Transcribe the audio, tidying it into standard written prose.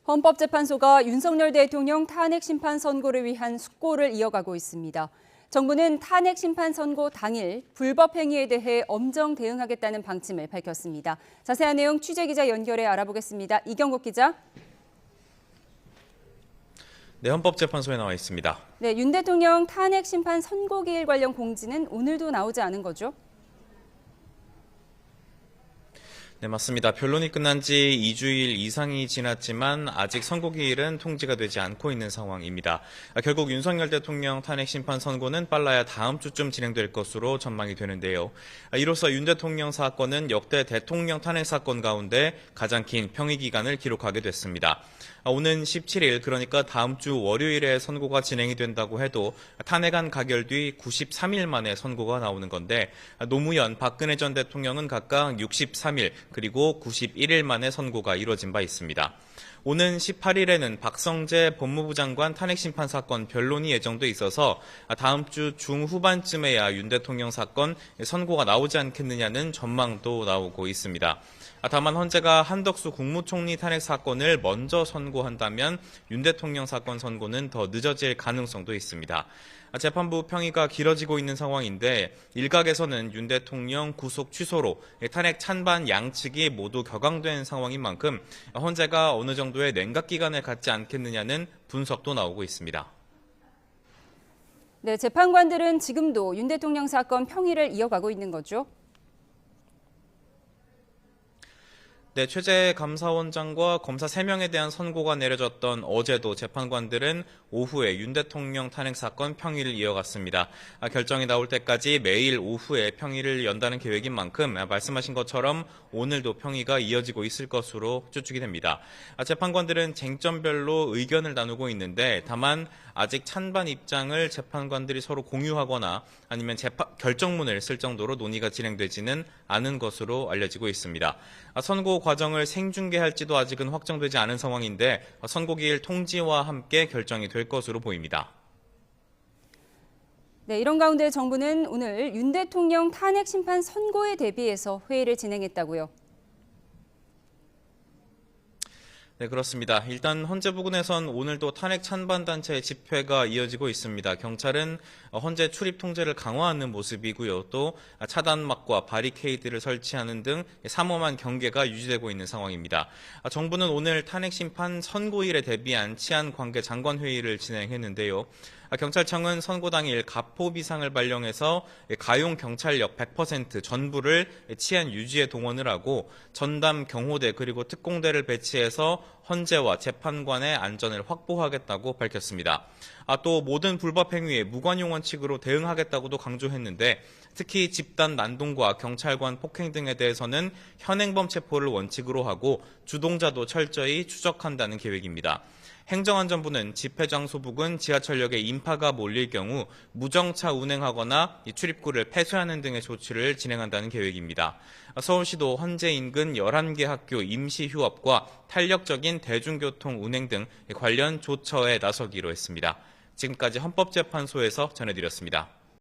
헌법재판소가 윤석열 대통령 탄핵 심판 선고를 위한 숙고를 이어가고 있습니다. 정부는 탄핵 심판 선고 당일 불법 행위에 대해 엄정 대응하겠다는 방침을 밝혔습니다. 자세한 내용 취재기자 연결해 알아보겠습니다. 이경국 기자. 네, 헌법재판소에 나와 있습니다. 네, 윤 대통령 탄핵 심판 선고 기일 관련 공지는 오늘도 나오지 않은 거죠? 네, 맞습니다. 변론이 끝난 지 2주일 이상이 지났지만 아직 선고기일은 통지가 되지 않고 있는 상황입니다. 결국 윤석열 대통령 탄핵 심판 선고는 빨라야 다음 주쯤 진행될 것으로 전망이 되는데요. 이로써 윤 대통령 사건은 역대 대통령 탄핵 사건 가운데 가장 긴 평의 기간을 기록하게 됐습니다. 오는 17일, 그러니까 다음 주 월요일에 선고가 진행이 된다고 해도 탄핵안 가결 뒤 93일 만에 선고가 나오는 건데, 노무현, 박근혜 전 대통령은 각각 63일, 그리고 91일 만에 선고가 이뤄진 바 있습니다. 오는 18일에는 박성재 법무부 장관 탄핵심판 사건 변론이 예정돼 있어서 다음 주 중후반쯤에야 윤 대통령 사건 선고가 나오지 않겠느냐는 전망도 나오고 있습니다. 다만 헌재가 한덕수 국무총리 탄핵 사건을 먼저 선고한다면 윤 대통령 사건 선고는 더 늦어질 가능성도 있습니다. 재판부 평의가 길어지고 있는 상황인데 일각에서는 윤 대통령 구속 취소로 탄핵 찬반 양측이 모두 격앙된 상황인 만큼 헌재가 어느 정도의 냉각 기간을 갖지 않겠느냐는 분석도 나오고 있습니다. 네, 재판관들은 지금도 윤 대통령 사건 평의를 이어가고 있는 거죠? 네, 최재 감사원장과 검사 3명에 대한 선고가 내려졌던 어제도 재판관들은 오후에 윤 대통령 탄핵 사건 평의를 이어갔습니다. 결정이 나올 때까지 매일 오후에 평의를 연다는 계획인 만큼 말씀하신 것처럼 오늘도 평의가 이어지고 있을 것으로 추측이 됩니다. 재판관들은 쟁점별로 의견을 나누고 있는데 다만 아직 찬반 입장을 재판관들이 서로 공유하거나 아니면 결정문을 쓸 정도로 논의가 진행되지는 않은 것으로 알려지고 있습니다. 선고 과정을 생중계할지도 아직은 확정되지 않은 상황인데 선고기일 통지와 함께 결정이 될 것으로 보입니다. 네, 이런 가운데 정부는 오늘 윤 대통령 탄핵 심판 선고에 대비해서 회의를 진행했다고요. 네, 그렇습니다. 일단 헌재 부근에선 오늘도 탄핵 찬반 단체의 집회가 이어지고 있습니다. 경찰은 헌재 출입 통제를 강화하는 모습이고요. 또 차단막과 바리케이드를 설치하는 등 삼엄한 경계가 유지되고 있는 상황입니다. 정부는 오늘 탄핵 심판 선고일에 대비한 치안관계 장관 회의를 진행했는데요. 경찰청은 선고 당일 가포 비상을 발령해서 가용 경찰력 100% 전부를 치안 유지에 동원을 하고 전담 경호대 그리고 특공대를 배치해서 헌재와 재판관의 안전을 확보하겠다고 밝혔습니다. 또 모든 불법 행위에 무관용 원칙으로 대응하겠다고도 강조했는데 특히 집단 난동과 경찰관 폭행 등에 대해서는 현행범 체포를 원칙으로 하고 주동자도 철저히 추적한다는 계획입니다. 행정안전부는 집회 장소 부근 지하철역에 인파가 몰릴 경우 무정차 운행하거나 출입구를 폐쇄하는 등의 조치를 진행한다는 계획입니다. 서울시도 헌재 인근 11개 학교 임시 휴업과 탄력적인 대중교통 운행 등 관련 조처에 나서기로 했습니다. 지금까지 헌법재판소에서 전해드렸습니다.